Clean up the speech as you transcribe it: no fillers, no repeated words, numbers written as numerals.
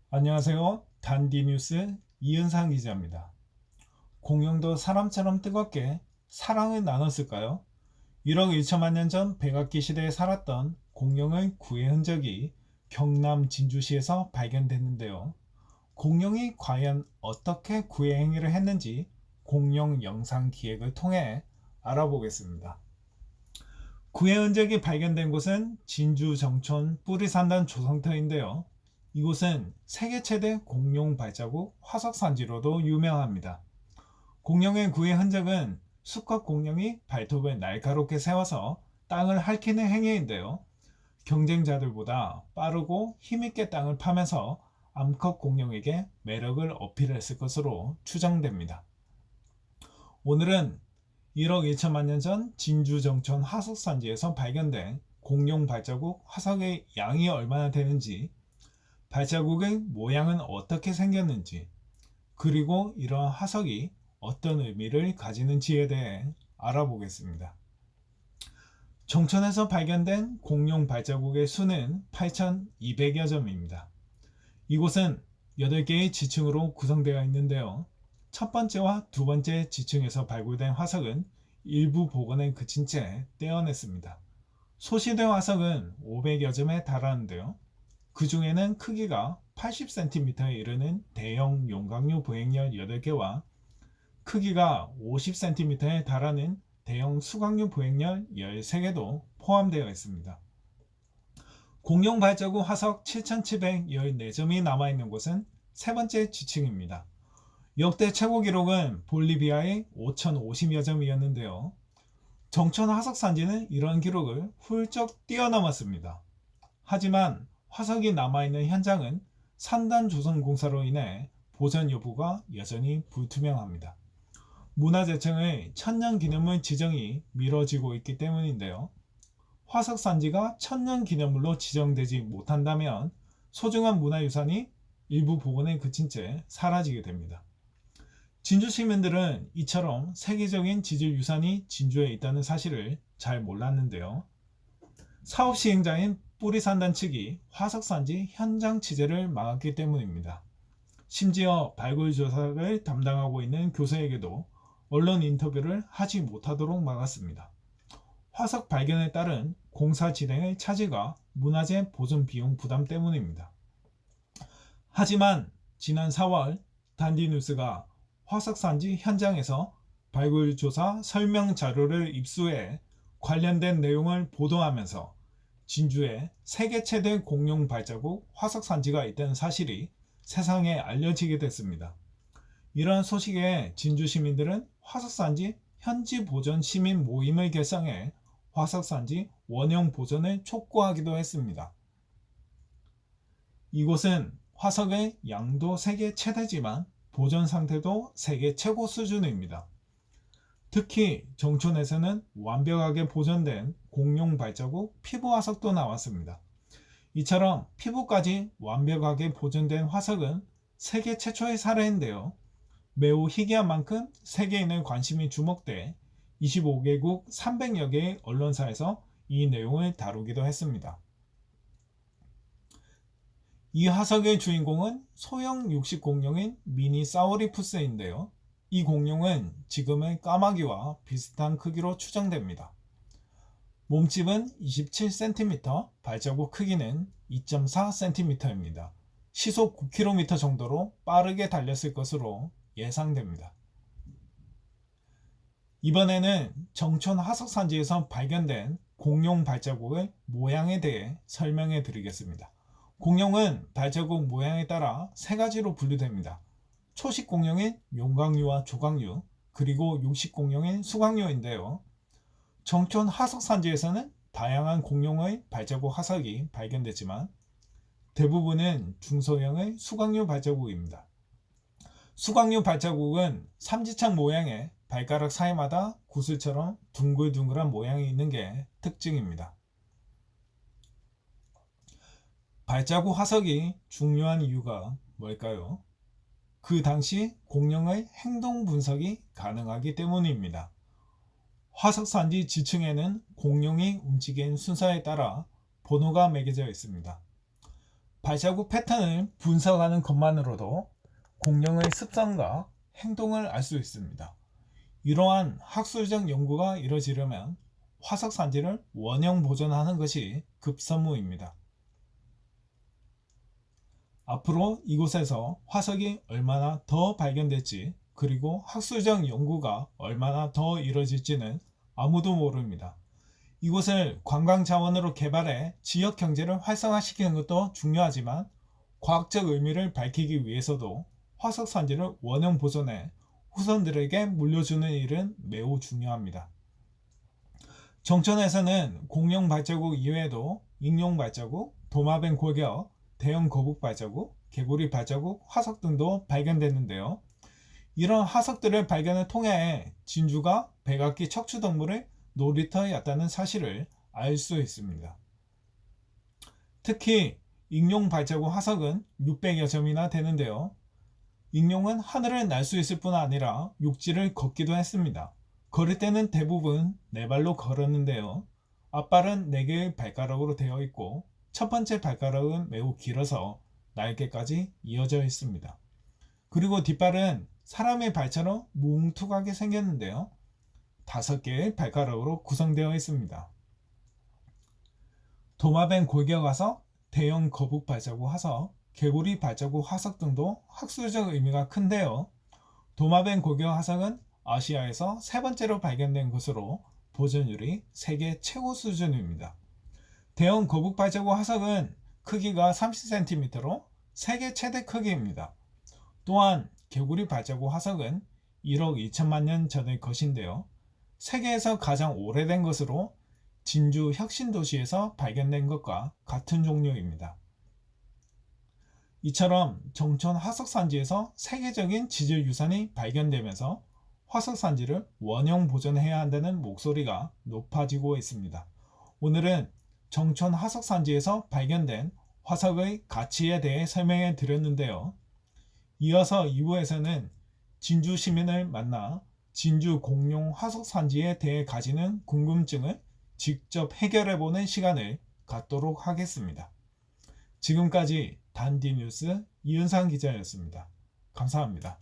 안녕하세요. 단디뉴스 이은상 기자입니다. 공룡도 사람처럼 뜨겁게 사랑을 나눴을까요? 1억 1천만 년 전 백악기 시대에 살았던 공룡의 구의 흔적이 경남 진주시에서 발견됐는데요. 공룡이 과연 어떻게 구의 행위를 했는지 공룡 영상 기획을 통해 알아보겠습니다. 구의 흔적이 발견된 곳은 진주 정촌 뿌리산단 조성터인데요. 이곳은 세계 최대 공룡 발자국 화석산지로도 유명합니다. 공룡의 구의 흔적은 수컷 공룡이 발톱을 날카롭게 세워서 땅을 핥히는 행위인데요. 경쟁자들보다 빠르고 힘있게 땅을 파면서 암컷 공룡에게 매력을 어필했을 것으로 추정됩니다. 오늘은 1억 1천만 년 전 진주 정천 화석산지에서 발견된 공룡 발자국 화석의 양이 얼마나 되는지, 발자국의 모양은 어떻게 생겼는지, 그리고 이러한 화석이 어떤 의미를 가지는지에 대해 알아보겠습니다. 정천에서 발견된 공룡 발자국의 수는 8,200여 점입니다. 이곳은 8개의 지층으로 구성되어 있는데요. 첫 번째와 두 번째 지층에서 발굴된 화석은 일부 복원에 그친 채 떼어냈습니다. 소실된 화석은 500여 점에 달하는데요. 그 중에는 크기가 80cm에 이르는 대형 용광류 보행열 8개와 크기가 50cm에 달하는 대형 수광류 보행열 13개도 포함되어 있습니다. 공룡 발자국 화석 7,714점이 남아있는 곳은 세 번째 지층입니다. 역대 최고 기록은 볼리비아의 5,050여 점이었는데요. 정천 화석산지는 이런 기록을 훌쩍 뛰어넘었습니다. 하지만 화석이 남아있는 현장은 산단 조성 공사로 인해 보전 여부가 여전히 불투명합니다. 문화재청의 천년기념물 지정이 미뤄지고 있기 때문인데요. 화석산지가 천년기념물로 지정되지 못한다면 소중한 문화유산이 일부 복원에 그친 채 사라지게 됩니다. 진주 시민들은 이처럼 세계적인 지질유산이 진주에 있다는 사실을 잘 몰랐는데요. 사업 시행자인 뿌리산단 측이 화석산지 현장 취재를 막았기 때문입니다. 심지어 발굴 조사를 담당하고 있는 교수에게도 언론 인터뷰를 하지 못하도록 막았습니다. 화석 발견에 따른 공사 진행의 차질과 문화재 보존 비용 부담 때문입니다. 하지만 지난 4월 단디뉴스가 화석산지 현장에서 발굴조사 설명 자료를 입수해 관련된 내용을 보도하면서 진주에 세계 최대 공룡 발자국 화석산지가 있다는 사실이 세상에 알려지게 됐습니다. 이러한 소식에 진주 시민들은 화석산지 현지 보존 시민 모임을 결성해 화석산지 원형 보존을 촉구하기도 했습니다. 이곳은 화석의 양도 세계 최대지만 보존 상태도 세계 최고 수준입니다. 특히 정촌에서는 완벽하게 보존된 공룡 발자국 피부 화석도 나왔습니다. 이처럼 피부까지 완벽하게 보존된 화석은 세계 최초의 사례인데요. 매우 희귀한 만큼 세계인의 관심이 주목돼 25개국 300여 개의 언론사에서 이 내용을 다루기도 했습니다. 이 화석의 주인공은 소형 육식 공룡인 미니사우리푸스인데요. 이 공룡은 지금의 까마귀와 비슷한 크기로 추정됩니다. 몸집은 27cm, 발자국 크기는 2.4cm입니다. 시속 9km 정도로 빠르게 달렸을 것으로 예상됩니다. 이번에는 정촌 화석산지에서 발견된 공룡 발자국의 모양에 대해 설명해 드리겠습니다. 공룡은 발자국 모양에 따라 세 가지로 분류됩니다. 초식 공룡인 용광류와 조광류, 그리고 육식 공룡인 수광류인데요. 정촌 화석산지에서는 다양한 공룡의 발자국 화석이 발견됐지만 대부분은 중소형의 수광류 발자국입니다. 수광류 발자국은 삼지창 모양의 발가락 사이마다 구슬처럼 둥글둥글한 모양이 있는 게 특징입니다. 발자국 화석이 중요한 이유가 뭘까요? 그 당시 공룡의 행동 분석이 가능하기 때문입니다. 화석산지 지층에는 공룡이 움직인 순서에 따라 번호가 매겨져 있습니다. 발자국 패턴을 분석하는 것만으로도 공룡의 습성과 행동을 알 수 있습니다. 이러한 학술적 연구가 이루어지려면 화석 산지를 원형 보존하는 것이 급선무입니다. 앞으로 이곳에서 화석이 얼마나 더 발견될지, 그리고 학술적 연구가 얼마나 더 이루어질지는 아무도 모릅니다. 이곳을 관광 자원으로 개발해 지역 경제를 활성화시키는 것도 중요하지만, 과학적 의미를 밝히기 위해서도 화석 산지를 원형 보존해 후손들에게 물려주는 일은 매우 중요합니다. 정천에서는 공룡 발자국 이외에도 익룡 발자국, 도마뱀 골격, 대형 거북 발자국, 개구리 발자국, 화석 등도 발견됐는데요. 이런 화석들을 발견을 통해 진주가 백악기 척추동물의 놀이터였다는 사실을 알 수 있습니다. 특히 익룡 발자국 화석은 600여 점이나 되는데요. 익룡은 하늘을 날 수 있을 뿐 아니라 육지를 걷기도 했습니다. 걸을 때는 대부분 네 발로 걸었는데요. 앞발은 4개의 발가락으로 되어 있고 첫 번째 발가락은 매우 길어서 날개까지 이어져 있습니다. 그리고 뒷발은 사람의 발처럼 뭉툭하게 생겼는데요. 5개의 발가락으로 구성되어 있습니다. 도마뱀 골격 화석, 대형 거북 발자국 화석, 개구리 발자국 화석 등도 학술적 의미가 큰데요. 도마뱀 골격 화석은 아시아에서 3번째로 발견된 것으로 보존율이 세계 최고 수준입니다. 대형 거북 발자국 화석은 크기가 30cm로 세계 최대 크기입니다. 또한 개구리 발자국 화석은 1억 2천만 년 전의 것인데요. 세계에서 가장 오래된 것으로 진주 혁신도시에서 발견된 것과 같은 종류입니다. 이처럼 정천 화석산지에서 세계적인 지질유산이 발견되면서 화석산지를 원형 보존해야 한다는 목소리가 높아지고 있습니다. 오늘은 정천 화석산지에서 발견된 화석의 가치에 대해 설명해 드렸는데요. 이어서 2부에서는 진주 시민을 만나 진주 공룡 화석산지에 대해 가지는 궁금증을 직접 해결해보는 시간을 갖도록 하겠습니다. 지금까지 단디뉴스 이은상 기자였습니다. 감사합니다.